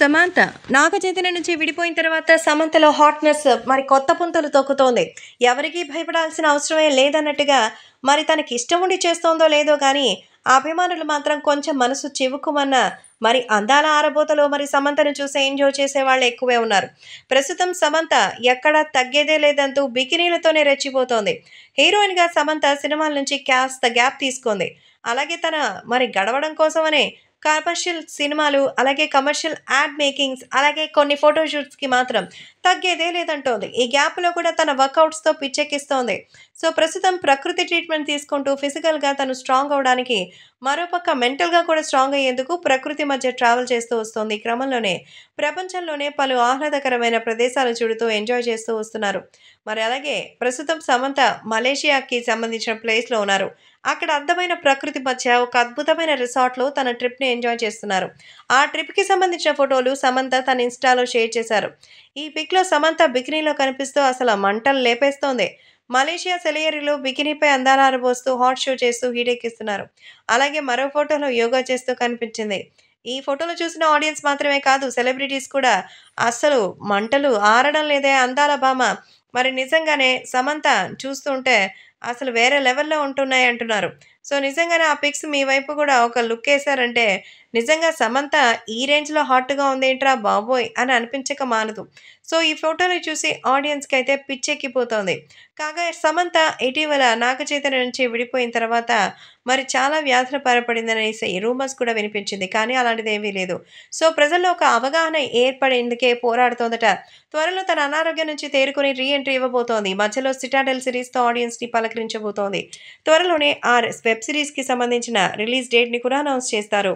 సమంత నాగ చైతన్య నుంచి విడిపోయిన తర్వాత సమంతలో హాట్‌నెస్ మరి కొత్త పుంతలు తొక్కుతోంది. ఎవరికీ భయపడాల్సిన అవసరమే లేదన్నట్టుగా మరి తనకిష్టం ఉండి చేస్తోందో లేదో గానీ, అభిమానులు మాత్రం కొంచెం మనసు చివుక్కుమన్న మరి అందాల ఆరబోతలో మరి సమంతను చూసి ఎంజాయ్ చేసేవాళ్ళు ఎక్కువే ఉన్నారు. ప్రస్తుతం సమంత ఎక్కడా తగ్గేదే లేదంటూ బికినీలతోనే రెచ్చిపోతోంది. హీరోయిన్‌గా సమంత సినిమాల నుంచి కాస్త గ్యాప్ తీసుకుంది. అలాగే తన మరి గడవడం కోసమనే కమర్షియల్ సినిమాలు, అలాగే కమర్షియల్ యాడ్ మేకింగ్స్, అలాగే కొన్ని ఫోటో షూట్స్‌కి మాత్రం తగ్గేదే లేదంటోంది. ఈ గ్యాప్‌లో కూడా తన వర్కౌట్స్‌తో పిచ్చెక్కిస్తోంది. సో, ప్రస్తుతం ప్రకృతి ట్రీట్మెంట్ తీసుకుంటూ ఫిజికల్‌గా తను స్ట్రాంగ్ అవ్వడానికి, మరోపక్క మెంటల్‌గా కూడా స్ట్రాంగ్ అయ్యేందుకు ప్రకృతి మధ్య ట్రావెల్ చేస్తూ వస్తోంది. ఈ క్రమంలోనే ప్రపంచంలోనే పలు ఆహ్లాదకరమైన ప్రదేశాలు చూడుతూ ఎంజాయ్ చేస్తూ వస్తున్నారు. మరి అలాగే ప్రస్తుతం సమంత మలేషియాకి సంబంధించిన ప్లేస్‌లో ఉన్నారు. అక్కడ అందమైన ప్రకృతి మధ్య ఒక అద్భుతమైన రిసార్ట్‌లో తన ట్రిప్‌ని ఎంజాయ్ చేస్తున్నారు. ఆ ట్రిప్‌కి సంబంధించిన ఫోటోలు సమంత తన ఇన్‌స్టాలో షేర్ చేశారు. ఈ పిక్‌లో సమంత బికినీలో కనిపిస్తూ అసల మంటలు లేపేస్తోంది. మలేషియా సెలయేరులో బికినీపై అందాలు ఆరబోస్తూ హాట్ షో చేస్తూ హీటెక్కిస్తున్నారు. అలాగే మరో ఫోటోలో యోగా చేస్తూ కనిపించింది. ఈ ఫోటోలు చూసిన ఆడియన్స్ మాత్రమే కాదు, సెలబ్రిటీస్ కూడా అస్సలు మంటలు ఆరడం లేదే అందాల భామ. మరి నిజంగానే సమంత చూస్తుంటే అసలు వేరే లెవెల్‌లో ఉంటున్నాయి అంటున్నారు. సో, నిజంగానే ఆ పిక్స్ మీ వైపు కూడా ఒక లుక్కేసారంటే నిజంగా సమంత ఈ రేంజ్‌లో హాట్‌గా ఉందేంట్రా బాబోయ్! అని అనిపించక మానదు. సో, ఈ ఫోటోని చూసి ఆడియన్స్‌కైతే పిచ్చెక్కిపోతోంది. కాగా సమంత ఇటీవల నాగ చైతన్య నుంచి విడిపోయిన తర్వాత మరి చాలా వ్యాధుల బారిన రూమర్స్ కూడా వినిపించింది. కానీ అలాంటిదేమీ లేదు. సో, ప్రజల్లో ఒక అవగాహన ఏర్పడేందుకే పోరాడుతోందట. త్వరలో తన అనారోగ్యం నుంచి తేరుకొని రీ ఎంట్రీ ఇవ్వబోతోంది. మధ్యలో 'సిటాడెల్' సిరీస్‌తో ఆడియన్స్‌ని పలకరించబోతోంది. త్వరలోనే ఆ వెబ్ సిరీస్‌కి సంబంధించిన రిలీజ్ డేట్‌ని కూడా అనౌన్స్ చేస్తారు.